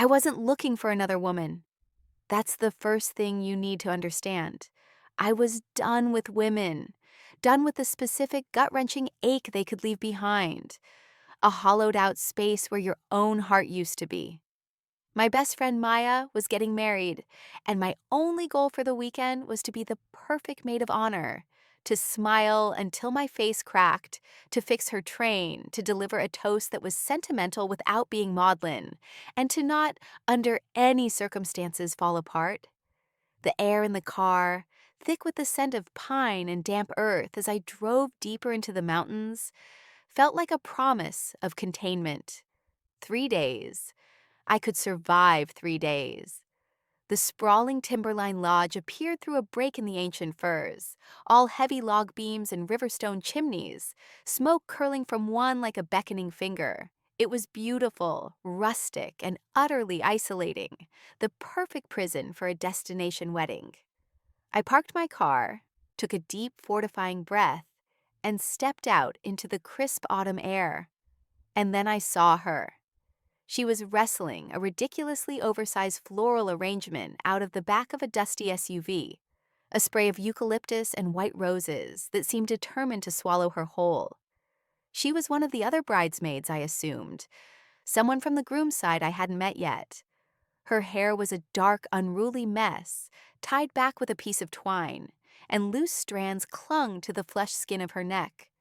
I wasn't looking for another woman. That's the first thing you need to understand. I was done with women, done with the specific gut-wrenching ache they could leave behind, a hollowed-out space where your own heart used to be. My best friend Maya was getting married, and my only goal for the weekend was to be the perfect maid of honor, to smile until my face cracked, to fix her train, to deliver a toast that was sentimental without being maudlin, and to not, under any circumstances, fall apart. The air in the car, thick with the scent of pine and damp earth as I drove deeper into the mountains, felt like a promise of containment. 3 days. I could survive 3 days. The sprawling timberline lodge appeared through a break in the ancient firs, all heavy log beams and riverstone chimneys, smoke curling from one like a beckoning finger. It was beautiful, rustic, and utterly isolating, the perfect prison for a destination wedding. I parked my car, took a deep, fortifying breath, and stepped out into the crisp autumn air. And then I saw her. She was wrestling a ridiculously oversized floral arrangement out of the back of a dusty SUV, a spray of eucalyptus and white roses that seemed determined to swallow her whole. She was one of the other bridesmaids, I assumed, someone from the groom's side I hadn't met yet. Her hair was a dark, unruly mess, tied back with a piece of twine, and loose strands clung to the flesh skin of her neck.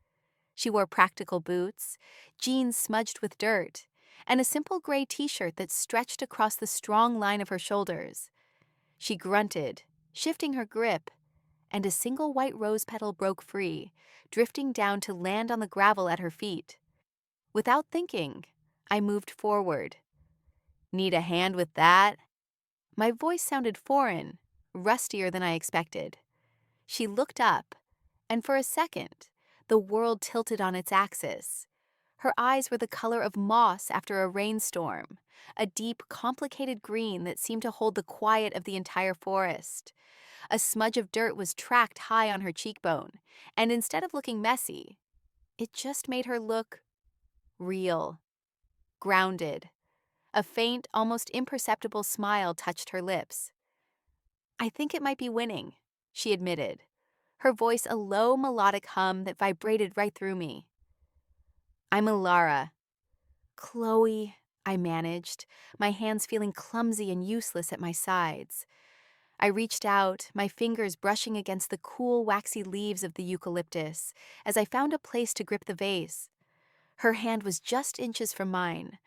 She wore practical boots, jeans smudged with dirt, and a simple gray t-shirt that stretched across the strong line of her shoulders. She grunted, shifting her grip, and a single white rose petal broke free, drifting down to land on the gravel at her feet. Without thinking, I moved forward. "Need a hand with that?" My voice sounded foreign, rustier than I expected. She looked up, and for a second, the world tilted on its axis. Her eyes were the color of moss after a rainstorm, a deep, complicated green that seemed to hold the quiet of the entire forest. A smudge of dirt was tracked high on her cheekbone, and instead of looking messy, it just made her look real, grounded. A faint, almost imperceptible smile touched her lips. "I think it might be winning," she admitted, her voice a low, melodic hum that vibrated right through me. "I'm Alara." "Chloe," I managed, my hands feeling clumsy and useless at my sides. I reached out, my fingers brushing against the cool, waxy leaves of the eucalyptus, as I found a place to grip the vase. Her hand was just inches from mine,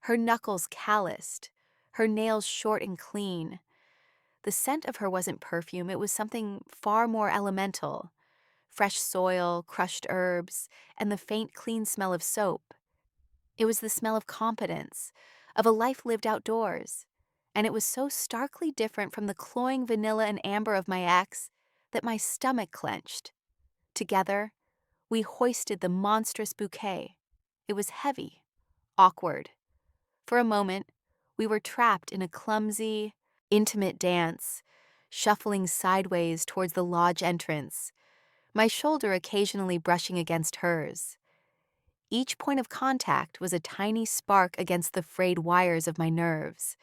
her knuckles calloused, her nails short and clean. The scent of her wasn't perfume, it was something far more elemental. Fresh soil, crushed herbs, and the faint, clean smell of soap. It was the smell of competence, of a life lived outdoors. And it was so starkly different from the cloying vanilla and amber of my ex that my stomach clenched. Together, we hoisted the monstrous bouquet. It was heavy, awkward. For a moment, we were trapped in a clumsy, intimate dance, shuffling sideways towards the lodge entrance, my shoulder occasionally brushing against hers. Each point of contact was a tiny spark against the frayed wires of my nerves.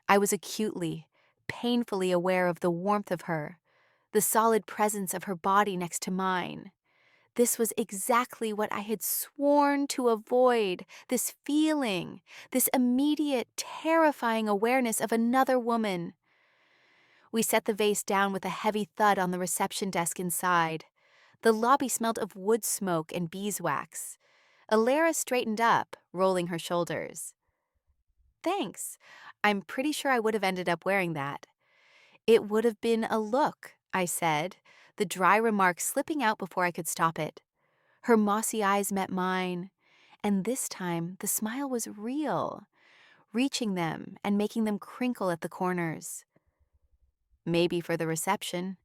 I was acutely, painfully aware of the warmth of her, the solid presence of her body next to mine. This was exactly what I had sworn to avoid, this feeling, this immediate, terrifying awareness of another woman. We set the vase down with a heavy thud on the reception desk inside. The lobby smelled of wood smoke and beeswax. Alara straightened up, rolling her shoulders. "Thanks. I'm pretty sure I would have ended up wearing that." "It would have been a look," I said, the dry remark slipping out before I could stop it. Her mossy eyes met mine, and this time the smile was real, reaching them and making them crinkle at the corners. "Maybe for the reception."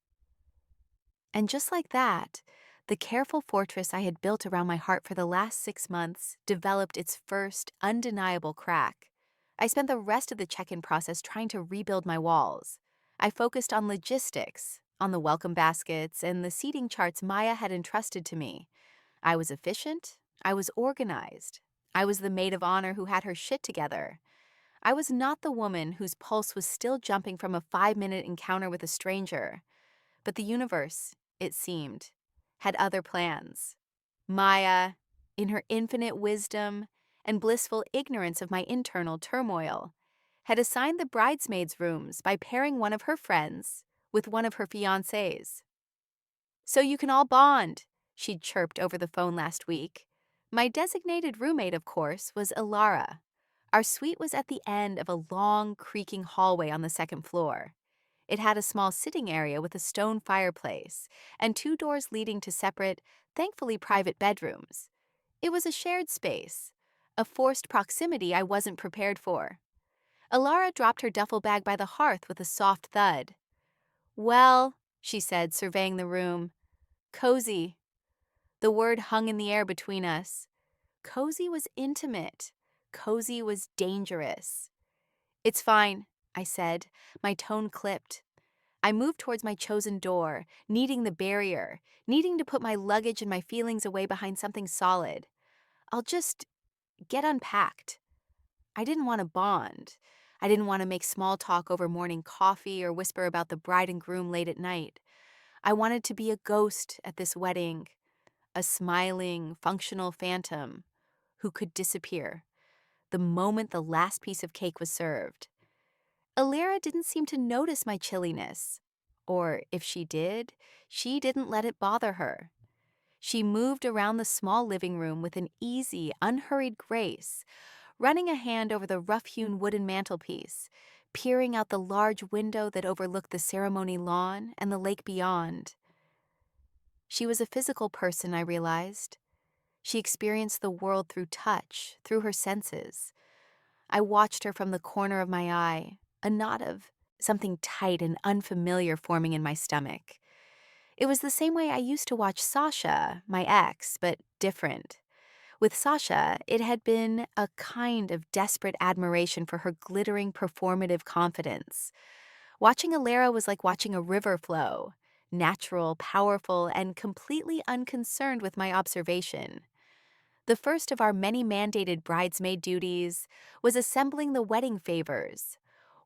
And just like that, the careful fortress I had built around my heart for the last 6 months developed its first undeniable crack. I spent the rest of the check-in process trying to rebuild my walls. I focused on logistics, on the welcome baskets, and the seating charts Maya had entrusted to me. I was efficient. I was organized. I was the maid of honor who had her shit together. I was not the woman whose pulse was still jumping from a 5-minute encounter with a stranger, but the universe, it seemed, had other plans. Maya, in her infinite wisdom and blissful ignorance of my internal turmoil, had assigned the bridesmaids' rooms by pairing one of her friends with one of her fiancés. "So you can all bond," she'd chirped over the phone last week. My designated roommate, of course, was Ilara. Our suite was at the end of a long, creaking hallway on the second floor. It had a small sitting area with a stone fireplace and 2 doors leading to separate, thankfully private bedrooms. It was a shared space, a forced proximity I wasn't prepared for. Ilara dropped her duffel bag by the hearth with a soft thud. "Well," she said, surveying the room, "cozy." The word hung in the air between us. Cozy was intimate. Cozy was dangerous. "It's fine," I said, my tone clipped. I moved towards my chosen door, needing the barrier, needing to put my luggage and my feelings away behind something solid. "I'll just get unpacked." I didn't want to bond. I didn't want to make small talk over morning coffee or whisper about the bride and groom late at night. I wanted to be a ghost at this wedding, a smiling, functional phantom who could disappear the moment the last piece of cake was served. Alera didn't seem to notice my chilliness. Or if she did, she didn't let it bother her. She moved around the small living room with an easy, unhurried grace, running a hand over the rough-hewn wooden mantelpiece, peering out the large window that overlooked the ceremony lawn and the lake beyond. She was a physical person, I realized. She experienced the world through touch, through her senses. I watched her from the corner of my eye, a knot of something tight and unfamiliar forming in my stomach. It was the same way I used to watch Sasha, my ex, but different. With Sasha, it had been a kind of desperate admiration for her glittering performative confidence. Watching Alera was like watching a river flow, natural, powerful, and completely unconcerned with my observation. The first of our many mandated bridesmaid duties was assembling the wedding favors,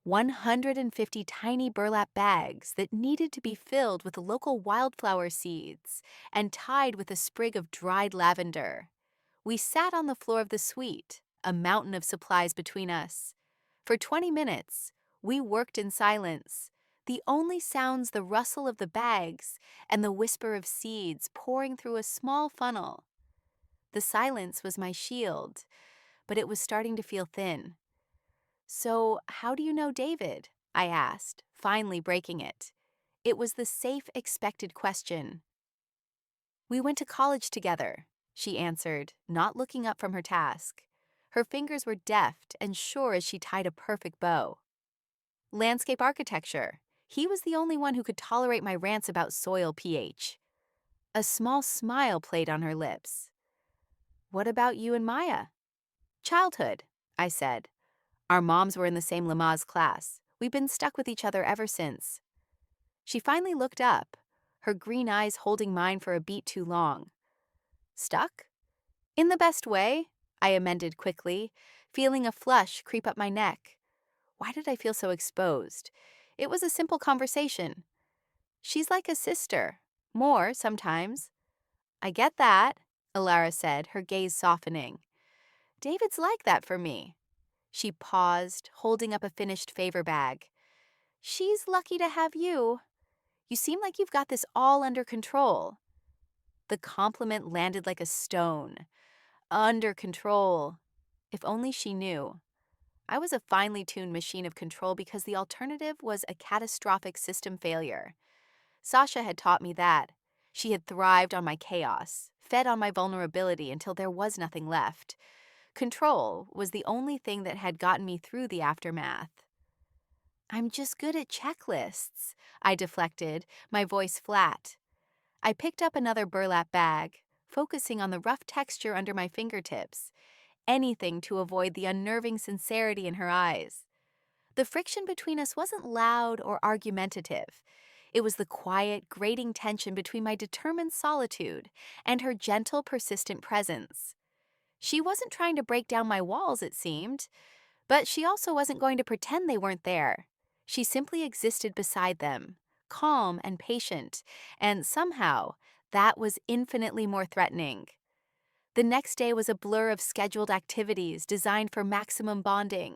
150 tiny burlap bags that needed to be filled with local wildflower seeds and tied with a sprig of dried lavender. We sat on the floor of the suite, a mountain of supplies between us. For 20 minutes, we worked in silence, the only sounds the rustle of the bags and the whisper of seeds pouring through a small funnel. The silence was my shield, but it was starting to feel thin. "So, how do you know David?" I asked, finally breaking it. It was the safe, expected question. "We went to college together," she answered, not looking up from her task. Her fingers were deft and sure as she tied a perfect bow. "Landscape architecture. He was the only one who could tolerate my rants about soil pH." A small smile played on her lips. "What about you and Maya?" "Childhood," I said. "Our moms were in the same Lamaze class. We've been stuck with each other ever since." She finally looked up, her green eyes holding mine for a beat too long. "Stuck?" "In the best way," I amended quickly, feeling a flush creep up my neck. Why did I feel so exposed? It was a simple conversation. "She's like a sister. More, sometimes." "I get that," Alara said, her gaze softening. "David's like that for me." She paused, holding up a finished favor bag. "She's lucky to have you. You seem like you've got this all under control." The compliment landed like a stone. Under control. If only she knew. I was a finely tuned machine of control because the alternative was a catastrophic system failure. Sasha had taught me that. She had thrived on my chaos, fed on my vulnerability until there was nothing left. Control was the only thing that had gotten me through the aftermath. "I'm just good at checklists," I deflected, my voice flat. I picked up another burlap bag, focusing on the rough texture under my fingertips, anything to avoid the unnerving sincerity in her eyes. The friction between us wasn't loud or argumentative. It was the quiet, grating tension between my determined solitude and her gentle, persistent presence. She wasn't trying to break down my walls, it seemed, But she also wasn't going to pretend they weren't there. She simply existed beside them, calm and patient, and somehow that was infinitely more threatening. The next day was a blur of scheduled activities designed for maximum bonding.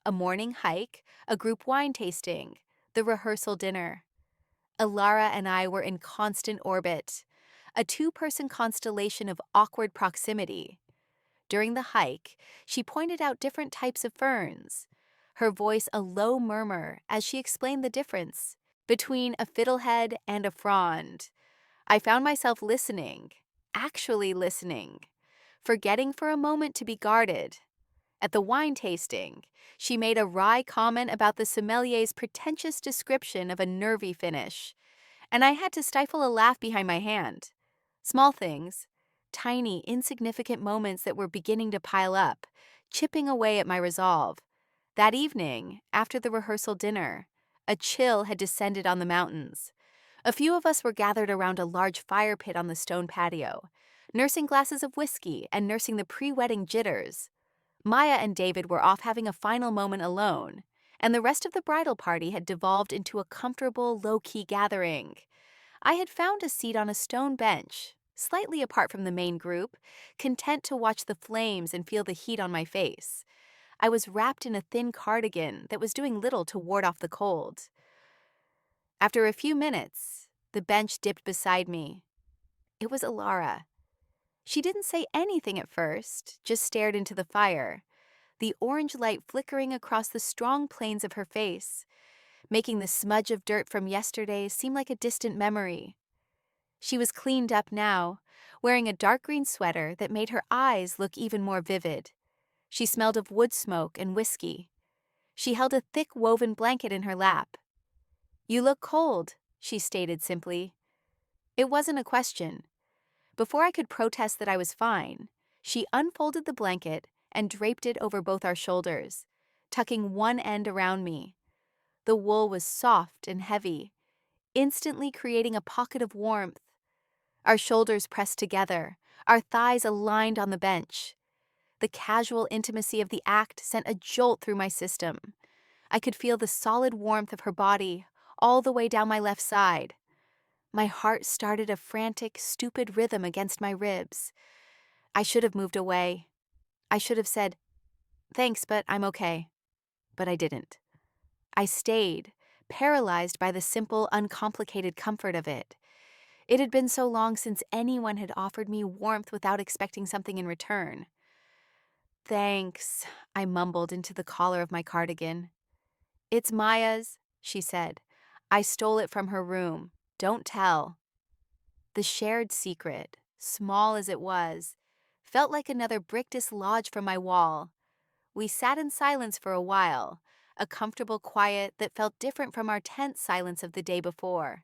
A morning hike, a group wine tasting, the rehearsal dinner. Alara and I were in constant orbit, a two-person constellation of awkward proximity. During the hike, she pointed out different types of ferns, her voice a low murmur as she explained the difference between a fiddlehead and a frond. I found myself listening, actually listening, forgetting for a moment to be guarded. At the wine tasting, she made a wry comment about the sommelier's pretentious description of a nervy finish, and I had to stifle a laugh behind my hand. Small things, tiny, insignificant moments that were beginning to pile up, chipping away at my resolve. That evening, after the rehearsal dinner, a chill had descended on the mountains. A few of us were gathered around a large fire pit on the stone patio, nursing glasses of whiskey and nursing the pre-wedding jitters. Maya and David were off having a final moment alone, and the rest of the bridal party had devolved into a comfortable, low-key gathering. I had found a seat on a stone bench, slightly apart from the main group, content to watch the flames and feel the heat on my face. I was wrapped in a thin cardigan that was doing little to ward off the cold. After a few minutes, the bench dipped beside me. It was Alara. She didn't say anything at first, just stared into the fire, the orange light flickering across the strong planes of her face, making the smudge of dirt from yesterday seem like a distant memory. She was cleaned up now, wearing a dark green sweater that made her eyes look even more vivid. She smelled of wood smoke and whiskey. She held a thick woven blanket in her lap. "You look cold," she stated simply. It wasn't a question. Before I could protest that I was fine, she unfolded the blanket and draped it over both our shoulders, tucking one end around me. The wool was soft and heavy, instantly creating a pocket of warmth. Our shoulders pressed together, our thighs aligned on the bench. The casual intimacy of the act sent a jolt through my system. I could feel the solid warmth of her body all the way down my left side. My heart started a frantic, stupid rhythm against my ribs. I should have moved away. I should have said, "Thanks, but I'm okay." But I didn't. I stayed, paralyzed by the simple, uncomplicated comfort of it. It had been so long since anyone had offered me warmth without expecting something in return. "Thanks," I mumbled into the collar of my cardigan. "It's Maya's," she said. "I stole it from her room. Don't tell." The shared secret, small as it was, felt like another brick dislodged from my wall. We sat in silence for a while, a comfortable quiet that felt different from our tense silence of the day before.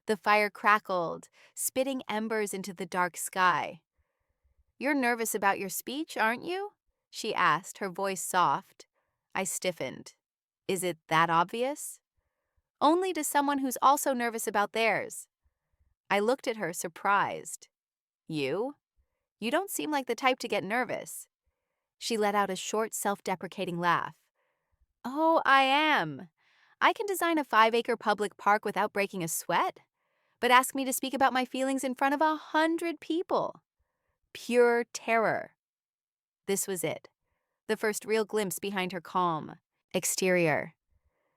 The fire crackled, spitting embers into the dark sky. "You're nervous about your speech, aren't you?" she asked, her voice soft. I stiffened. "Is it that obvious?" "Only to someone who's also nervous about theirs." I looked at her, surprised. "You? You don't seem like the type to get nervous." She let out a short, self-deprecating laugh. "Oh, I am. I can design a 5-acre public park without breaking a sweat. But ask me to speak about my feelings in front of 100 people. Pure terror." This was it. The first real glimpse behind her calm exterior.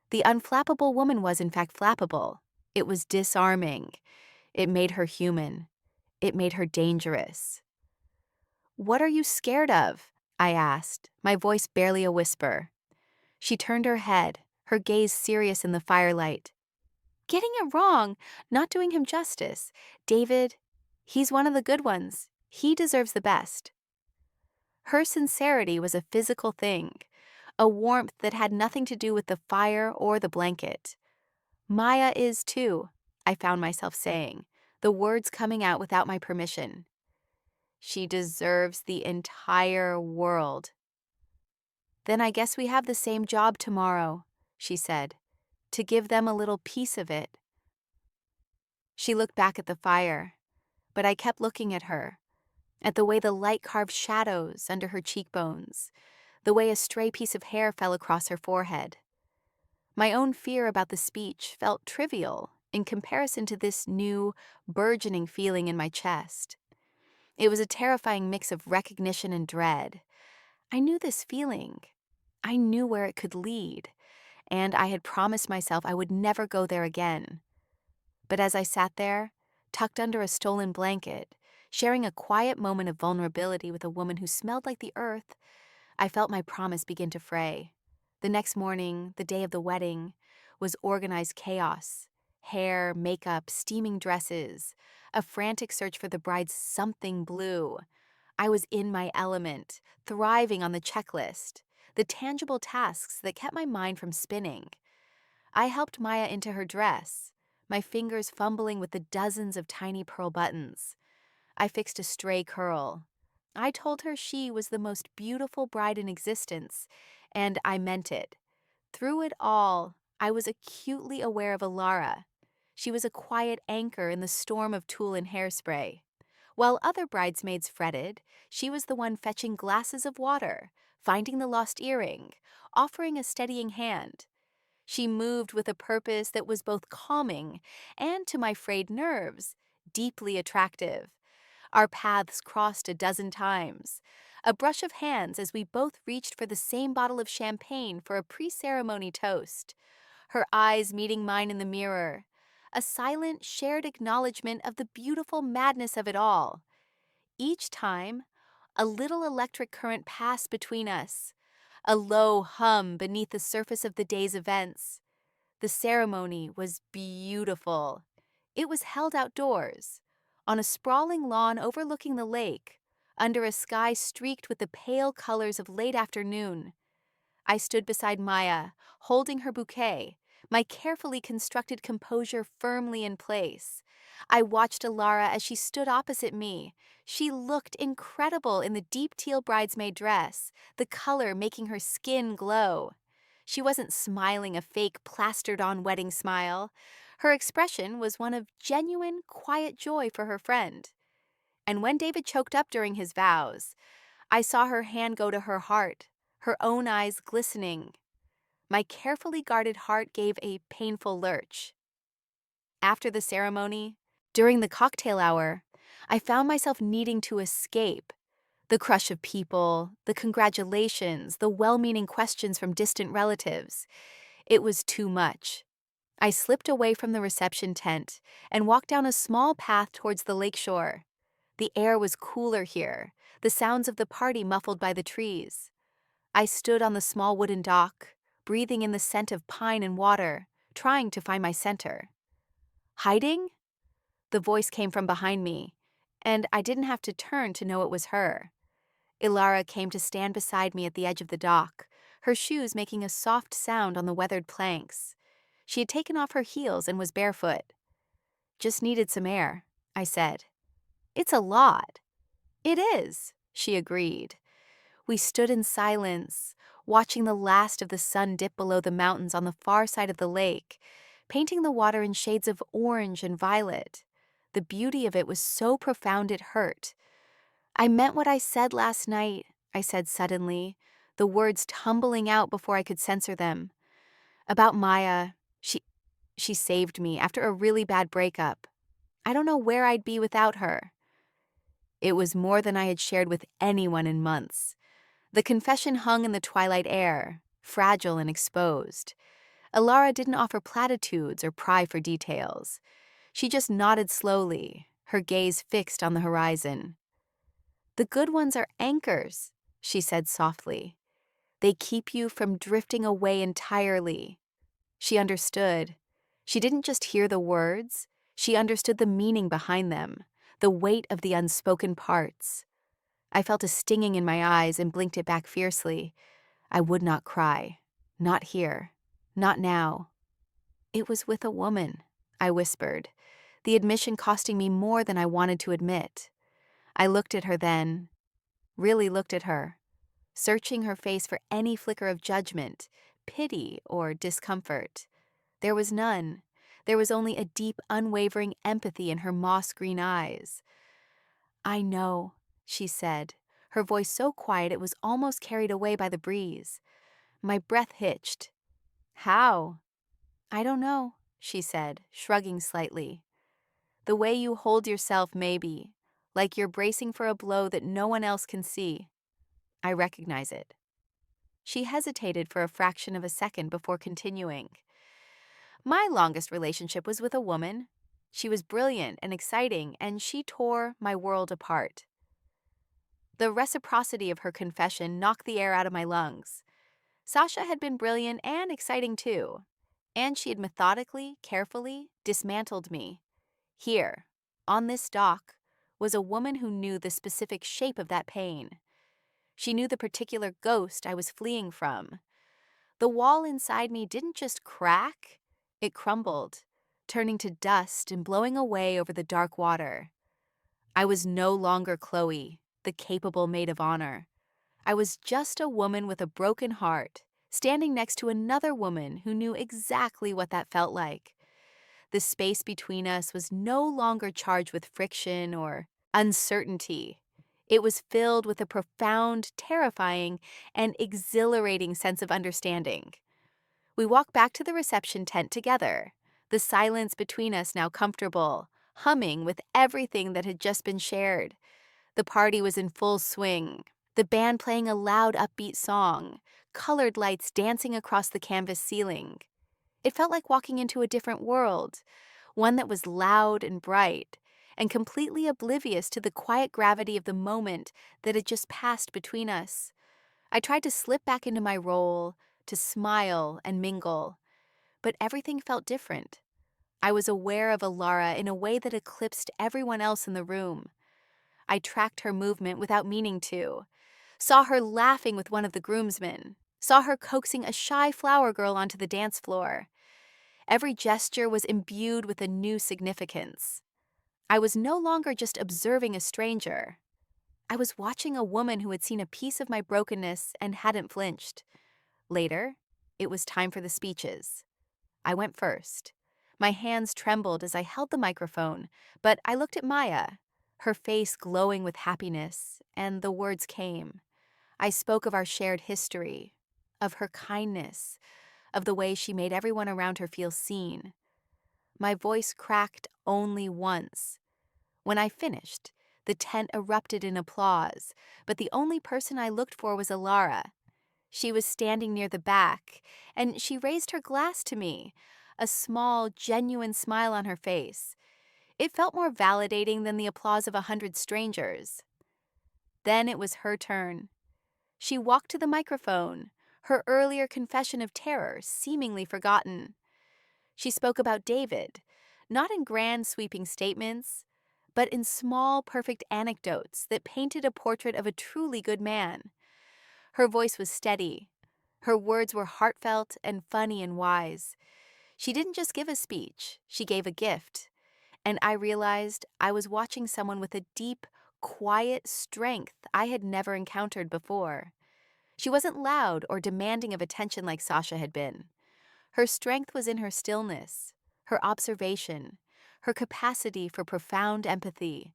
The unflappable woman was, in fact, flappable. It was disarming. It made her human. It made her dangerous. "What are you scared of?" I asked, my voice barely a whisper. She turned her head, her gaze serious in the firelight. "Getting it wrong, not doing him justice. David, he's one of the good ones. He deserves the best." Her sincerity was a physical thing, a warmth that had nothing to do with the fire or the blanket. "Maya is too," I found myself saying, the words coming out without my permission. "She deserves the entire world." "Then I guess we have the same job tomorrow," she said, "to give them a little piece of it." She looked back at the fire, but I kept looking at her, at the way the light carved shadows under her cheekbones, the way a stray piece of hair fell across her forehead. My own fear about the speech felt trivial in comparison to this new, burgeoning feeling in my chest. It was a terrifying mix of recognition and dread. I knew this feeling. I knew where it could lead, and I had promised myself I would never go there again. But as I sat there, tucked under a stolen blanket, sharing a quiet moment of vulnerability with a woman who smelled like the earth, I felt my promise begin to fray. The next morning, the day of the wedding, was organized chaos. Hair, makeup, steaming dresses, a frantic search for the bride's something blue. I was in my element, thriving on the checklist, the tangible tasks that kept my mind from spinning. I helped Maya into her dress, my fingers fumbling with the dozens of tiny pearl buttons. I fixed a stray curl. I told her she was the most beautiful bride in existence, and I meant it. Through it all, I was acutely aware of Alara. She was a quiet anchor in the storm of tulle and hairspray. While other bridesmaids fretted, she was the one fetching glasses of water, finding the lost earring, offering a steadying hand. She moved with a purpose that was both calming and, to my frayed nerves, deeply attractive. Our paths crossed a dozen times. A brush of hands as we both reached for the same bottle of champagne for a pre-ceremony toast. Her eyes meeting mine in the mirror. A silent, shared acknowledgement of the beautiful madness of it all. Each time, a little electric current passed between us. A low hum beneath the surface of the day's events. The ceremony was beautiful. It was held outdoors, on a sprawling lawn overlooking the lake, under a sky streaked with the pale colors of late afternoon. I stood beside Maya, holding her bouquet, my carefully constructed composure firmly in place. I watched Alara as she stood opposite me. She looked incredible in the deep teal bridesmaid dress, the color making her skin glow. She wasn't smiling a fake plastered-on wedding smile. Her expression was one of genuine, quiet joy for her friend. And when David choked up during his vows, I saw her hand go to her heart, her own eyes glistening. My carefully guarded heart gave a painful lurch. After the ceremony, during the cocktail hour, I found myself needing to escape. The crush of people, the congratulations, the well-meaning questions from distant relatives. It was too much. I slipped away from the reception tent and walked down a small path towards the lakeshore. The air was cooler here, the sounds of the party muffled by the trees. I stood on the small wooden dock, breathing in the scent of pine and water, trying to find my center. Hiding? The voice came from behind me, and I didn't have to turn to know it was her. Ilara came to stand beside me at the edge of the dock, her shoes making a soft sound on the weathered planks. She had taken off her heels and was barefoot. "Just needed some air," I said. "It's a lot." "It is," she agreed. We stood in silence, watching the last of the sun dip below the mountains on the far side of the lake, painting the water in shades of orange and violet. The beauty of it was so profound it hurt. "I meant what I said last night," I said suddenly, the words tumbling out before I could censor them. "About Maya, she saved me after a really bad breakup. I don't know where I'd be without her." It was more than I had shared with anyone in months. The confession hung in the twilight air, fragile and exposed. Alara didn't offer platitudes or pry for details. She just nodded slowly, her gaze fixed on the horizon. "The good ones are anchors," she said softly. "They keep you from drifting away entirely." She understood. She didn't just hear the words, she understood the meaning behind them, the weight of the unspoken parts. I felt a stinging in my eyes and blinked it back fiercely. I would not cry. Not here. Not now. "It was with a woman," I whispered, the admission costing me more than I wanted to admit. I looked at her then, really looked at her, searching her face for any flicker of judgment, pity, or discomfort. There was none. There was only a deep, unwavering empathy in her moss-green eyes. "I know," she said, her voice so quiet it was almost carried away by the breeze. My breath hitched. "How?" "I don't know," she said, shrugging slightly. "The way you hold yourself, maybe, like you're bracing for a blow that no one else can see. I recognize it." She hesitated for a fraction of a second before continuing. "My longest relationship was with a woman. She was brilliant and exciting, and she tore my world apart." The reciprocity of her confession knocked the air out of my lungs. Sasha had been brilliant and exciting too, and she had methodically, carefully dismantled me. Here, on this dock, was a woman who knew the specific shape of that pain. She knew the particular ghost I was fleeing from. The wall inside me didn't just crack, it crumbled, turning to dust and blowing away over the dark water. I was no longer Chloe, the capable maid of honor. I was just a woman with a broken heart, standing next to another woman who knew exactly what that felt like. The space between us was no longer charged with friction or uncertainty. It was filled with a profound, terrifying, and exhilarating sense of understanding. We walked back to the reception tent together, the silence between us now comfortable, humming with everything that had just been shared. The party was in full swing, the band playing a loud, upbeat song, colored lights dancing across the canvas ceiling. It felt like walking into a different world, one that was loud and bright, and completely oblivious to the quiet gravity of the moment that had just passed between us. I tried to slip back into my role, to smile and mingle, but everything felt different. I was aware of Alara in a way that eclipsed everyone else in the room. I tracked her movement without meaning to, saw her laughing with one of the groomsmen, saw her coaxing a shy flower girl onto the dance floor. Every gesture was imbued with a new significance. I was no longer just observing a stranger. I was watching a woman who had seen a piece of my brokenness and hadn't flinched. Later, it was time for the speeches. I went first. My hands trembled as I held the microphone, but I looked at Maya, her face glowing with happiness, and the words came. I spoke of our shared history, of her kindness, of the way she made everyone around her feel seen. My voice cracked only once. When I finished, the tent erupted in applause, but the only person I looked for was Alara. She was standing near the back, and she raised her glass to me, a small, genuine smile on her face. It felt more validating than the applause of 100 strangers. Then it was her turn. She walked to the microphone, her earlier confession of terror seemingly forgotten. She spoke about David, not in grand sweeping statements, but in small, perfect anecdotes that painted a portrait of a truly good man. Her voice was steady. Her words were heartfelt and funny and wise. She didn't just give a speech, she gave a gift. And I realized I was watching someone with a deep, quiet strength I had never encountered before. She wasn't loud or demanding of attention like Sasha had been. Her strength was in her stillness, her observation, her capacity for profound empathy.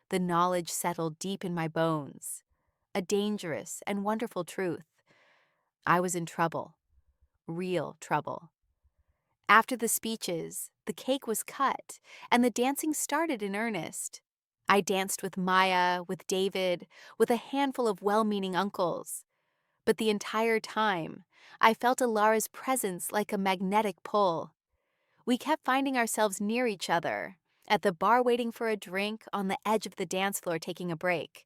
The knowledge settled deep in my bones, a dangerous and wonderful truth. I was in trouble, real trouble. After the speeches, the cake was cut, and the dancing started in earnest. I danced with Maya, with David, with a handful of well-meaning uncles. But the entire time, I felt Alara's presence like a magnetic pull. We kept finding ourselves near each other, at the bar waiting for a drink, on the edge of the dance floor taking a break.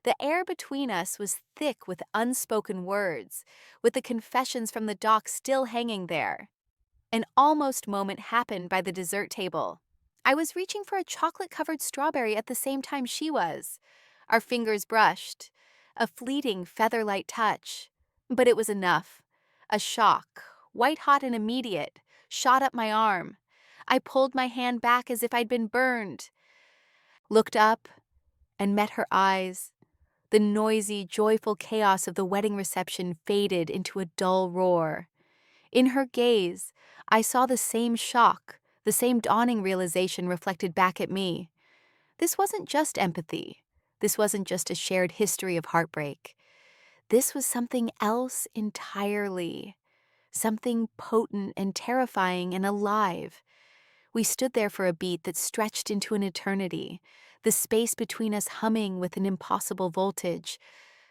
The air between us was thick with unspoken words, with the confessions from the dock still hanging there. An almost moment happened by the dessert table. I was reaching for a chocolate-covered strawberry at the same time she was. Our fingers brushed, a fleeting feather-light touch. But it was enough. A shock, white-hot and immediate, shot up my arm. I pulled my hand back as if I'd been burned. Looked up and met her eyes. The noisy, joyful chaos of the wedding reception faded into a dull roar. In her gaze, I saw the same shock, the same dawning realization reflected back at me. This wasn't just empathy. This wasn't just a shared history of heartbreak. This was something else entirely. Something potent and terrifying and alive. We stood there for a beat that stretched into an eternity, the space between us humming with an impossible voltage.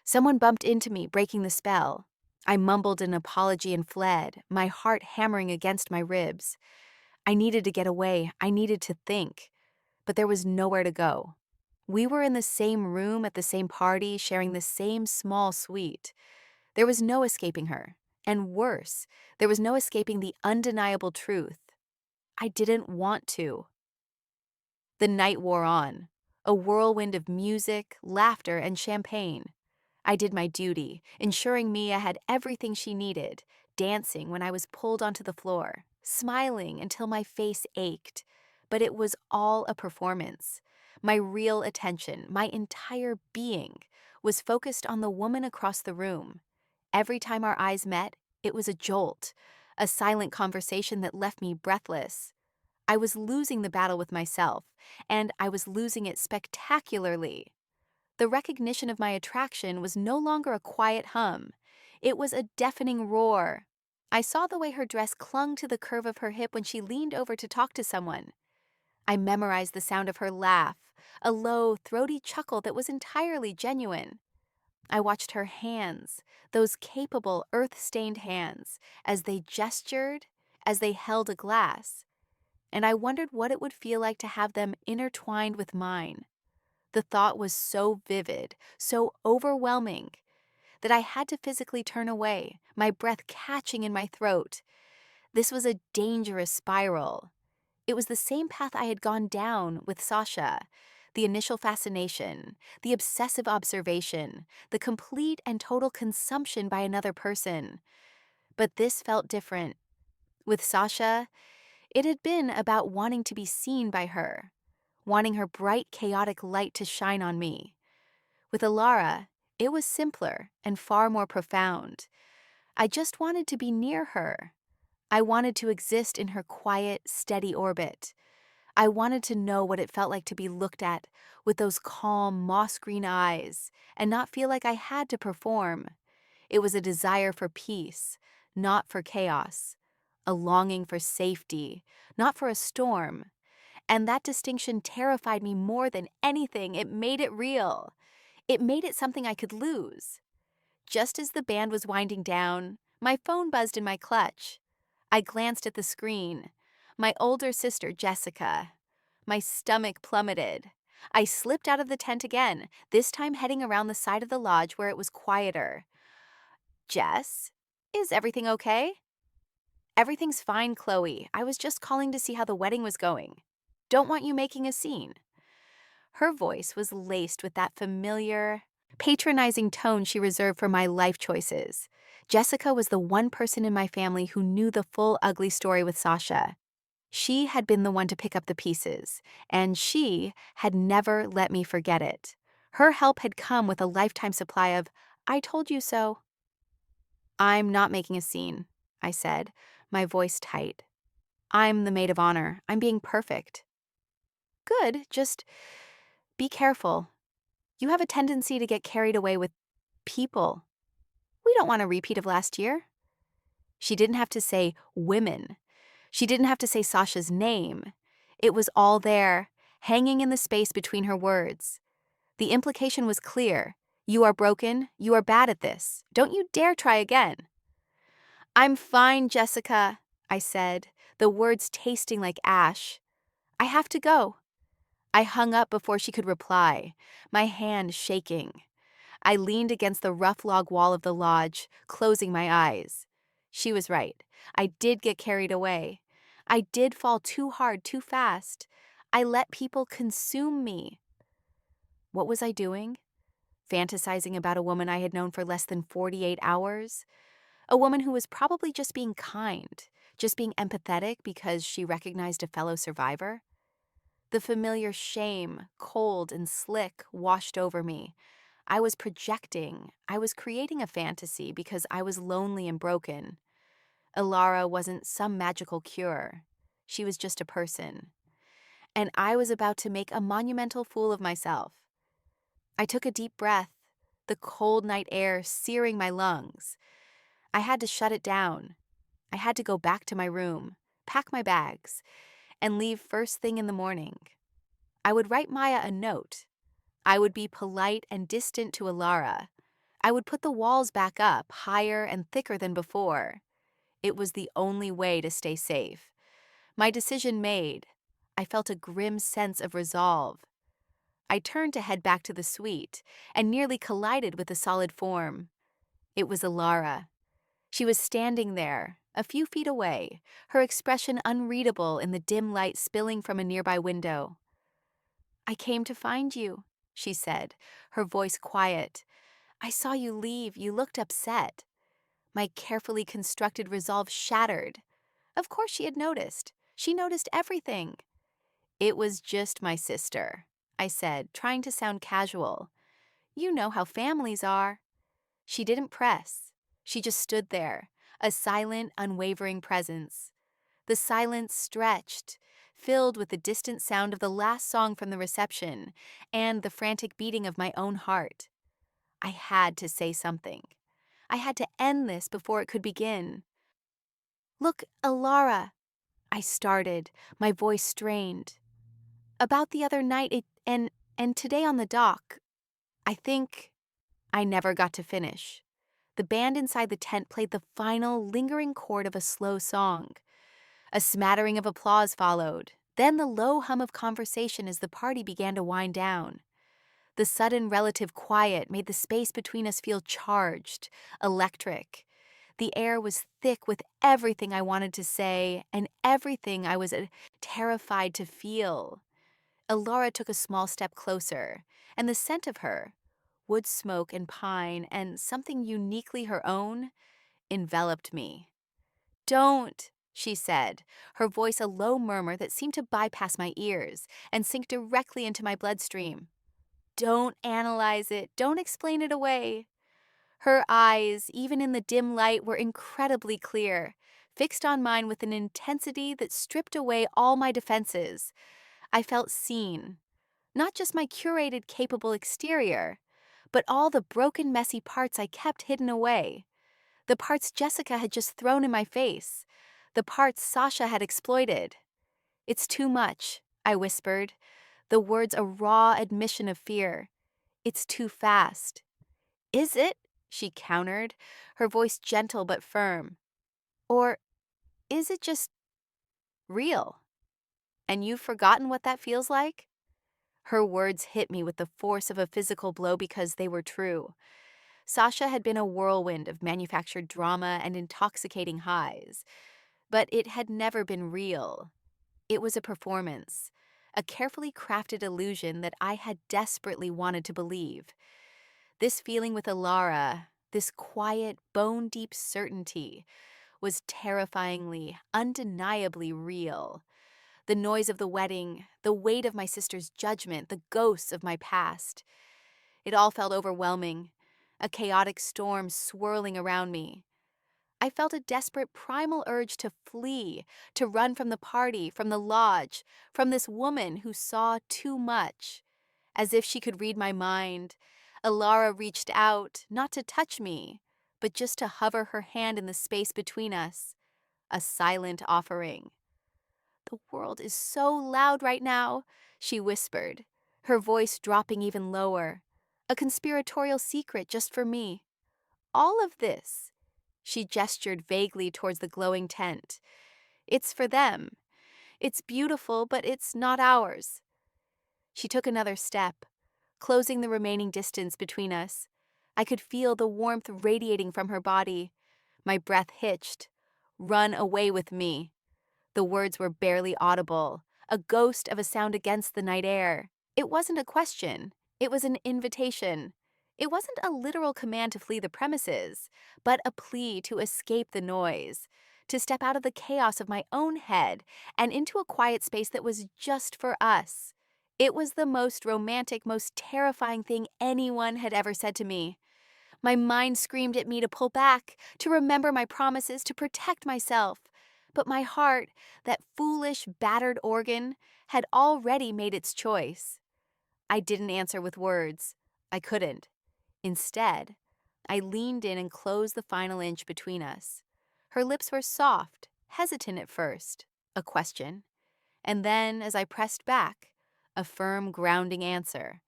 Someone bumped into me, breaking the spell. I mumbled an apology and fled, my heart hammering against my ribs. I needed to get away. I needed to think. But there was nowhere to go. We were in the same room at the same party, sharing the same small suite. There was no escaping her. And worse, there was no escaping the undeniable truth. I didn't want to. The night wore on, a whirlwind of music, laughter, and champagne. I did my duty, ensuring Mia had everything she needed, dancing when I was pulled onto the floor, smiling until my face ached. But it was all a performance. My real attention, my entire being, was focused on the woman across the room. Every time our eyes met, it was a jolt, a silent conversation that left me breathless. I was losing the battle with myself, and I was losing it spectacularly. The recognition of my attraction was no longer a quiet hum. It was a deafening roar. I saw the way her dress clung to the curve of her hip when she leaned over to talk to someone. I memorized the sound of her laugh, a low, throaty chuckle that was entirely genuine. I watched her hands, those capable, earth-stained hands, as they gestured, as they held a glass, and I wondered what it would feel like to have them intertwined with mine. The thought was so vivid, so overwhelming, that I had to physically turn away, my breath catching in my throat. This was a dangerous spiral. It was the same path I had gone down with Sasha. The initial fascination, the obsessive observation, the complete and total consumption by another person. But this felt different. With Sasha, it had been about wanting to be seen by her, wanting her bright, chaotic light to shine on me. With Alara, it was simpler and far more profound. I just wanted to be near her. I wanted to exist in her quiet, steady orbit. I wanted to know what it felt like to be looked at with those calm, moss-green eyes and not feel like I had to perform. It was a desire for peace, not for chaos. A longing for safety, not for a storm. And that distinction terrified me more than anything. It made it real. It made it something I could lose. Just as the band was winding down, my phone buzzed in my clutch. I glanced at the screen. My older sister, Jessica. My stomach plummeted. I slipped out of the tent again, this time heading around the side of the lodge where it was quieter. Jess, is everything okay? Everything's fine, Chloe. I was just calling to see how the wedding was going. Don't want you making a scene. Her voice was laced with that familiar, patronizing tone she reserved for my life choices. Jessica was the one person in my family who knew the full ugly story with Sasha. She had been the one to pick up the pieces, and she had never let me forget it. Her help had come with a lifetime supply of, "I told you so." "I'm not making a scene," I said, my voice tight. "I'm the maid of honor. I'm being perfect." "Good, just be careful. You have a tendency to get carried away with people. We don't want a repeat of last year." She didn't have to say women. She didn't have to say Sasha's name. It was all there, hanging in the space between her words. The implication was clear. You are broken. You are bad at this. Don't you dare try again. "I'm fine, Jessica," I said, the words tasting like ash. "I have to go." I hung up before she could reply, my hand shaking. I leaned against the rough log wall of the lodge, closing my eyes. She was right. I did get carried away. I did fall too hard, too fast. I let people consume me. What was I doing? Fantasizing about a woman I had known for less than 48 hours? A woman who was probably just being kind, just being empathetic because she recognized a fellow survivor? The familiar shame, cold and slick, washed over me. I was projecting. I was creating a fantasy because I was lonely and broken. Alara wasn't some magical cure. She was just a person. And I was about to make a monumental fool of myself. I took a deep breath, the cold night air searing my lungs. I had to shut it down. I had to go back to my room, pack my bags, and leave first thing in the morning. I would write Maya a note. I would be polite and distant to Alara. I would put the walls back up, higher and thicker than before. It was the only way to stay safe. My decision made, I felt a grim sense of resolve. I turned to head back to the suite and nearly collided with a solid form. It was Alara. She was standing there, a few feet away, her expression unreadable in the dim light spilling from a nearby window. "I came to find you," she said, her voice quiet. "I saw you leave. You looked upset." My carefully constructed resolve shattered. Of course she had noticed. She noticed everything. "It was just my sister," I said, trying to sound casual. "You know how families are." She didn't press. She just stood there, a silent, unwavering presence. The silence stretched, filled with the distant sound of the last song from the reception and the frantic beating of my own heart. I had to say something. I had to end this before it could begin. "Look, Alara," I started, my voice strained. "About the other night and today on the dock. I think—" I never got to finish. The band inside the tent played the final, lingering chord of a slow song. A smattering of applause followed, then the low hum of conversation as the party began to wind down. The sudden relative quiet made the space between us feel charged, electric. The air was thick with everything I wanted to say and everything I was terrified to feel. Alara took a small step closer, and the scent of her, wood smoke and pine and something uniquely her own, enveloped me. "Don't," she said, her voice a low murmur that seemed to bypass my ears and sink directly into my bloodstream. "Don't analyze it. Don't explain it away." Her eyes, even in the dim light, were incredibly clear, fixed on mine with an intensity that stripped away all my defenses. I felt seen. Not just my curated, capable exterior, but all the broken, messy parts I kept hidden away. The parts Jessica had just thrown in my face. The parts Sasha had exploited. "It's too much," I whispered, the words a raw admission of fear. "It's too fast." "Is it?" she countered, her voice gentle but firm. "Or is it just real? And you've forgotten what that feels like?" Her words hit me with the force of a physical blow because they were true. Sasha had been a whirlwind of manufactured drama and intoxicating highs, but it had never been real. It was a performance, a carefully crafted illusion that I had desperately wanted to believe. This feeling with Alara, this quiet, bone-deep certainty, was terrifyingly, undeniably real. The noise of the wedding, the weight of my sister's judgment, the ghosts of my past. It all felt overwhelming, a chaotic storm swirling around me. I felt a desperate primal urge to flee, to run from the party, from the lodge, from this woman who saw too much. As if she could read my mind, Alara reached out, not to touch me, but just to hover her hand in the space between us, a silent offering. "The world is so loud right now," she whispered, her voice dropping even lower. "A conspiratorial secret just for me. All of this," she gestured vaguely towards the glowing tent. "It's for them. It's beautiful, but it's not ours." She took another step, closing the remaining distance between us. I could feel the warmth radiating from her body. My breath hitched. "Run away with me." The words were barely audible, a ghost of a sound against the night air. It wasn't a question. It was an invitation. It wasn't a literal command to flee the premises, but a plea to escape the noise, to step out of the chaos of my own head and into a quiet space that was just for us. It was the most romantic, most terrifying thing anyone had ever said to me. My mind screamed at me to pull back, to remember my promises, to protect myself. But my heart, that foolish, battered organ, had already made its choice. I didn't answer with words. I couldn't. Instead, I leaned in and closed the final inch between us. Her lips were soft, hesitant at first, a question, and then, as I pressed back, a firm, grounding answer.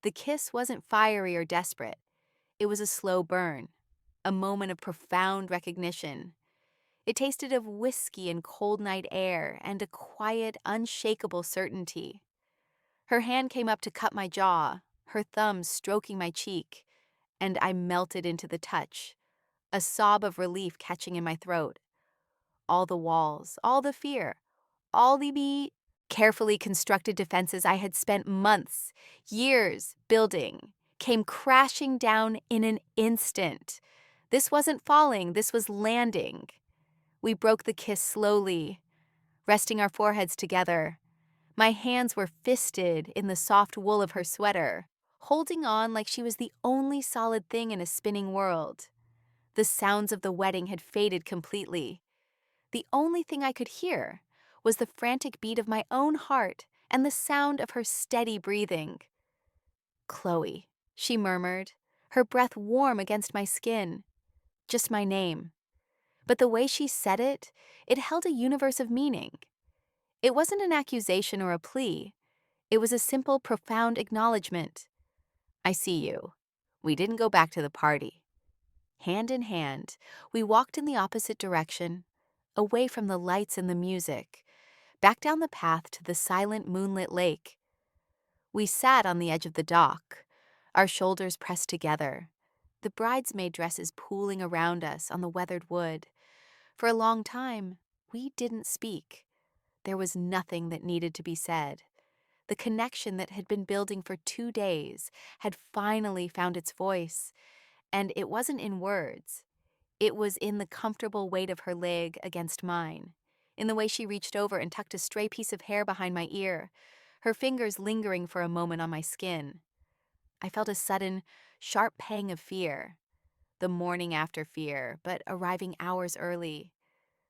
The kiss wasn't fiery or desperate. It was a slow burn, a moment of profound recognition. It tasted of whiskey and cold night air and a quiet, unshakable certainty. Her hand came up to cut my jaw, her thumb stroking my cheek, and I melted into the touch, a sob of relief catching in my throat. All the walls, all the fear, all the carefully constructed defenses I had spent months, years building, came crashing down in an instant. This wasn't falling, this was landing. We broke the kiss slowly, resting our foreheads together. My hands were fisted in the soft wool of her sweater, holding on like she was the only solid thing in a spinning world. The sounds of the wedding had faded completely. The only thing I could hear was the frantic beat of my own heart and the sound of her steady breathing. "Chloe," she murmured, her breath warm against my skin. Just my name. But the way she said it held a universe of meaning. It wasn't an accusation or a plea. It was a simple, profound acknowledgement. "I see you. We didn't go back to the party." Hand in hand, we walked in the opposite direction, away from the lights and the music, back down the path to the silent moonlit lake. We sat on the edge of the dock, our shoulders pressed together, the bridesmaid dresses pooling around us on the weathered wood. For a long time, we didn't speak. There was nothing that needed to be said. The connection that had been building for 2 days had finally found its voice, and it wasn't in words. It was in the comfortable weight of her leg against mine, in the way she reached over and tucked a stray piece of hair behind my ear, her fingers lingering for a moment on my skin. I felt a sudden, sharp pang of fear, the morning after fear, but arriving hours early.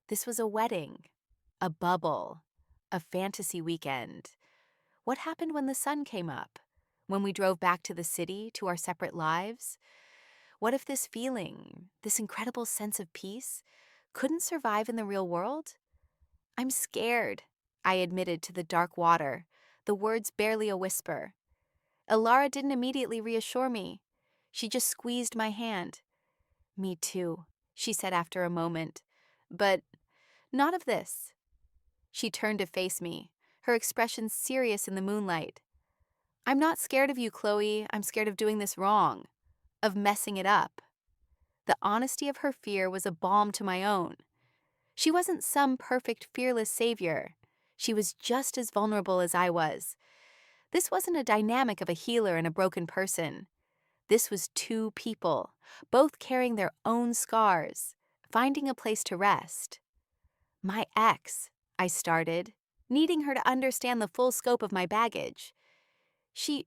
This was a wedding, a bubble, a fantasy weekend. What happened when the sun came up? When we drove back to the city, to our separate lives? What if this feeling, this incredible sense of peace, couldn't survive in the real world? "I'm scared," I admitted to the dark water, the words barely a whisper. Elara didn't immediately reassure me. She just squeezed my hand. "Me too," she said after a moment. "But not of this." She turned to face me, her expression serious in the moonlight. "I'm not scared of you, Chloe. I'm scared of doing this wrong, of messing it up." The honesty of her fear was a balm to my own. She wasn't some perfect, fearless savior. She was just as vulnerable as I was. This wasn't a dynamic of a healer and a broken person. This was two people, both carrying their own scars, finding a place to rest. "My ex," I started, needing her to understand the full scope of my baggage. She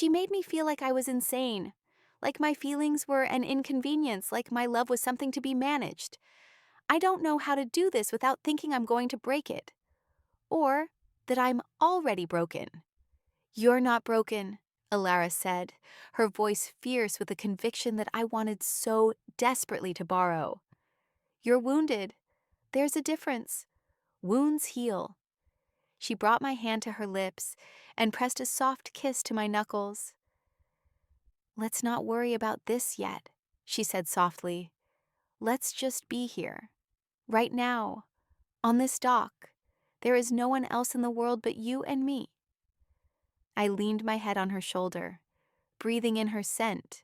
made me feel like I was insane, like my feelings were an inconvenience, like my love was something to be managed. I don't know how to do this without thinking I'm going to break it, or that I'm already broken. "You're not broken," Elara said, her voice fierce with a conviction that I wanted so desperately to borrow. "You're wounded. There's a difference. Wounds heal." She brought my hand to her lips and pressed a soft kiss to my knuckles. "Let's not worry about this yet," she said softly. "Let's just be here. Right now. On this dock. There is no one else in the world but you and me." I leaned my head on her shoulder, breathing in her scent,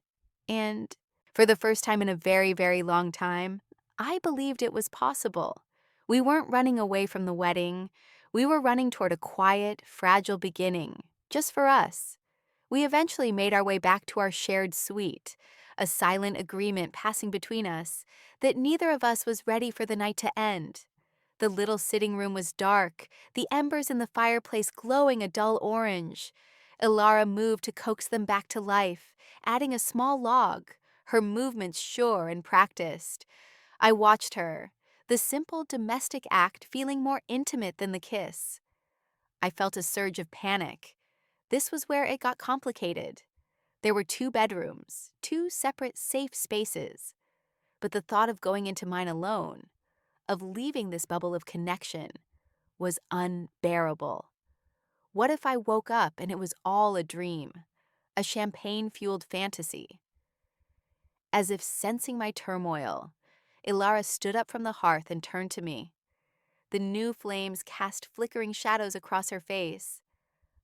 and, for the first time in a very, very long time, I believed it was possible. We weren't running away from the wedding. We were running toward a quiet, fragile beginning, just for us. We eventually made our way back to our shared suite, a silent agreement passing between us that neither of us was ready for the night to end. The little sitting room was dark, the embers in the fireplace glowing a dull orange. Elara moved to coax them back to life, adding a small log, her movements sure and practiced. I watched her, the simple domestic act feeling more intimate than the kiss. I felt a surge of panic. This was where it got complicated. There were 2 bedrooms, 2 separate safe spaces, but the thought of going into mine alone, of leaving this bubble of connection, was unbearable. What if I woke up and it was all a dream, a champagne-fueled fantasy? As if sensing my turmoil, Ilara stood up from the hearth and turned to me. The new flames cast flickering shadows across her face.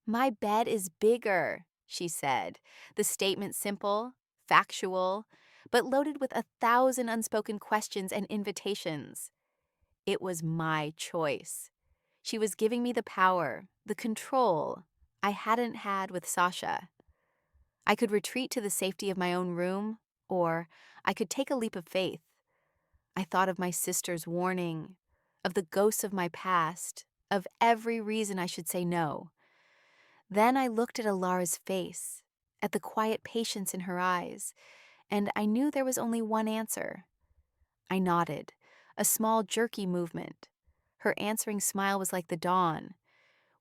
"My bed is bigger," she said, the statement simple, factual, but loaded with 1,000 unspoken questions and invitations. It was my choice. She was giving me the power, the control I hadn't had with Sasha. I could retreat to the safety of my own room, or I could take a leap of faith. I thought of my sister's warning, of the ghosts of my past, of every reason I should say no. Then I looked at Alara's face, at the quiet patience in her eyes, and I knew there was only one answer. I nodded, a small jerky movement. Her answering smile was like the dawn.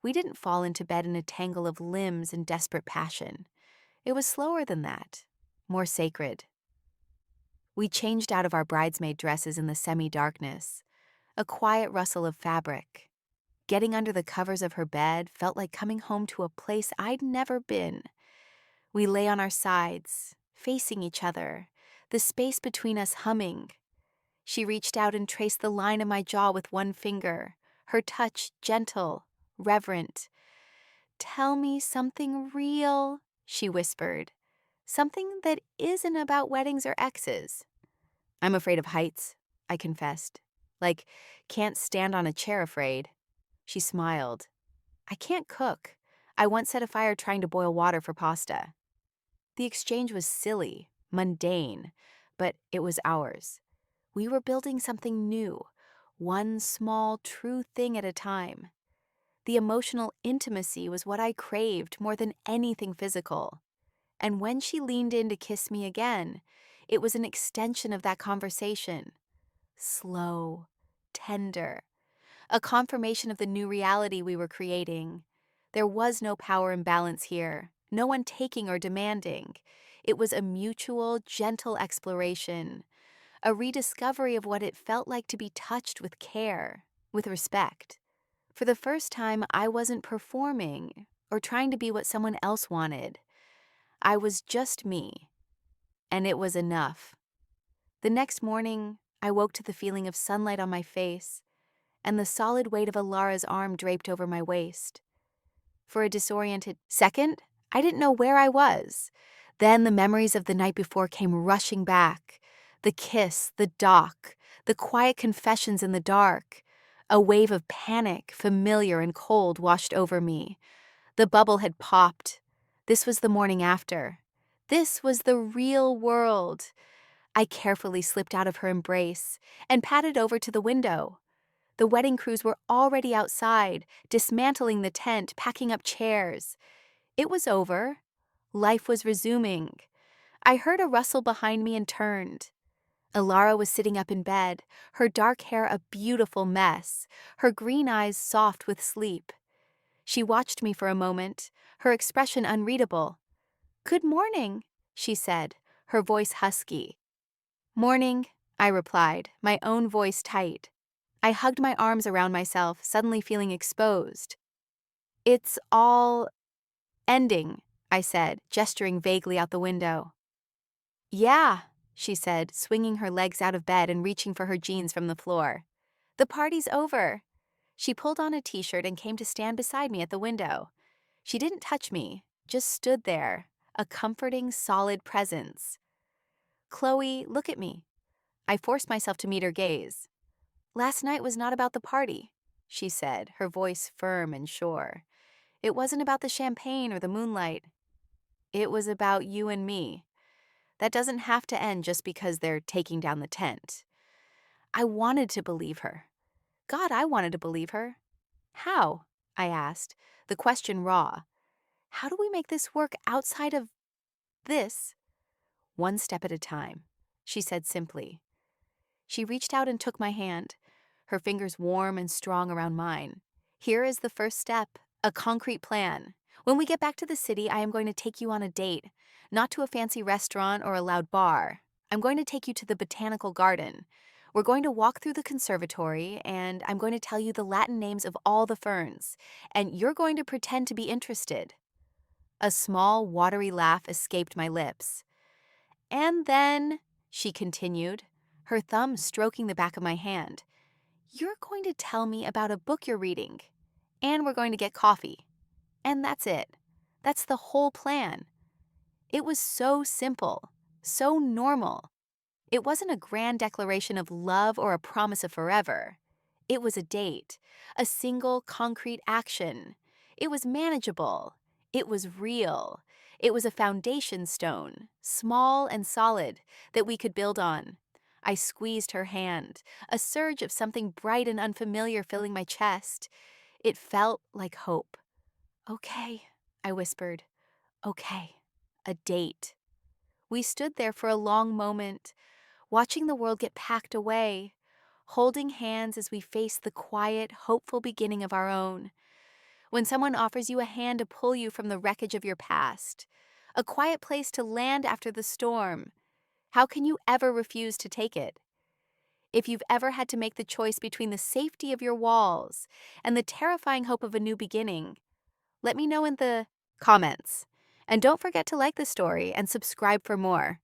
We didn't fall into bed in a tangle of limbs and desperate passion. It was slower than that, more sacred. We changed out of our bridesmaid dresses in the semi-darkness, a quiet rustle of fabric. Getting under the covers of her bed felt like coming home to a place I'd never been. We lay on our sides, facing each other, the space between us humming. She reached out and traced the line of my jaw with one finger, her touch gentle, reverent. "Tell me something real," she whispered. "Something that isn't about weddings or exes." "I'm afraid of heights," I confessed. Like, can't stand on a chair afraid. She smiled. "I can't cook. I once set a fire trying to boil water for pasta." The exchange was silly, mundane, but it was ours. We were building something new, one small, true thing at a time. The emotional intimacy was what I craved more than anything physical. And when she leaned in to kiss me again, it was an extension of that conversation. Slow, tender, a confirmation of the new reality we were creating. There was no power imbalance here, no one taking or demanding. It was a mutual, gentle exploration, a rediscovery of what it felt like to be touched with care, with respect. For the first time, I wasn't performing or trying to be what someone else wanted. I was just me, and it was enough. The next morning, I woke to the feeling of sunlight on my face and the solid weight of Alara's arm draped over my waist. For a disoriented second, I didn't know where I was. Then the memories of the night before came rushing back. The kiss, the dock, the quiet confessions in the dark. A wave of panic, familiar and cold, washed over me. The bubble had popped. This was the morning after. This was the real world. I carefully slipped out of her embrace and padded over to the window. The wedding crews were already outside, dismantling the tent, packing up chairs. It was over. Life was resuming. I heard a rustle behind me and turned. Alara was sitting up in bed, her dark hair a beautiful mess, her green eyes soft with sleep. She watched me for a moment, her expression unreadable. "Good morning," she said, her voice husky. "Morning," I replied, my own voice tight. I hugged my arms around myself, suddenly feeling exposed. "It's all ending," I said, gesturing vaguely out the window. "Yeah," she said, swinging her legs out of bed and reaching for her jeans from the floor. "The party's over." She pulled on a t-shirt and came to stand beside me at the window. She didn't touch me, just stood there, a comforting, solid presence. "Chloe, look at me." I forced myself to meet her gaze. "Last night was not about the party," she said, her voice firm and sure. "It wasn't about the champagne or the moonlight. It was about you and me. That doesn't have to end just because they're taking down the tent." I wanted to believe her. God, I wanted to believe her. "How?" I asked, the question raw. "How do we make this work outside of this?" "One step at a time," she said simply. She reached out and took my hand, her fingers warm and strong around mine. "Here is the first step, a concrete plan. When we get back to the city, I am going to take you on a date, not to a fancy restaurant or a loud bar. I'm going to take you to the botanical garden. We're going to walk through the conservatory, and I'm going to tell you the Latin names of all the ferns, and you're going to pretend to be interested. A small, watery laugh escaped my lips. And then, she continued, her thumb stroking the back of my hand, you're going to tell me about a book you're reading, and we're going to get coffee. And that's it. That's the whole plan. It was so simple, so normal. It wasn't a grand declaration of love or a promise of forever. It was a date, a single concrete action. It was manageable. It was real. It was a foundation stone, small and solid, that we could build on. I squeezed her hand, a surge of something bright and unfamiliar filling my chest. It felt like hope. Okay, I whispered. Okay, a date. We stood there for a long moment, watching the world get packed away, holding hands as we faced the quiet, hopeful beginning of our own. When someone offers you a hand to pull you from the wreckage of your past, a quiet place to land after the storm, how can you ever refuse to take it? If you've ever had to make the choice between the safety of your walls and the terrifying hope of a new beginning, let me know in the comments. And don't forget to like the story and subscribe for more.